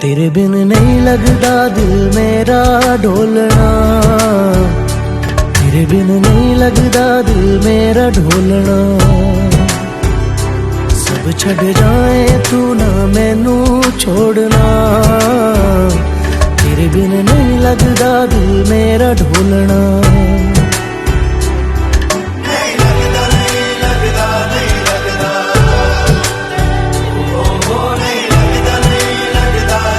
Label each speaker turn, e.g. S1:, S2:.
S1: तेरे बिन नहीं लगदा दिल मेरा ढोलना, तेरे बिन नहीं लगदा दिल मेरा ढोलना। सब छड़ जाए तू ना मैनू छोड़ना, तेरे बिन नहीं लगदा दिल मेरा ढोलना।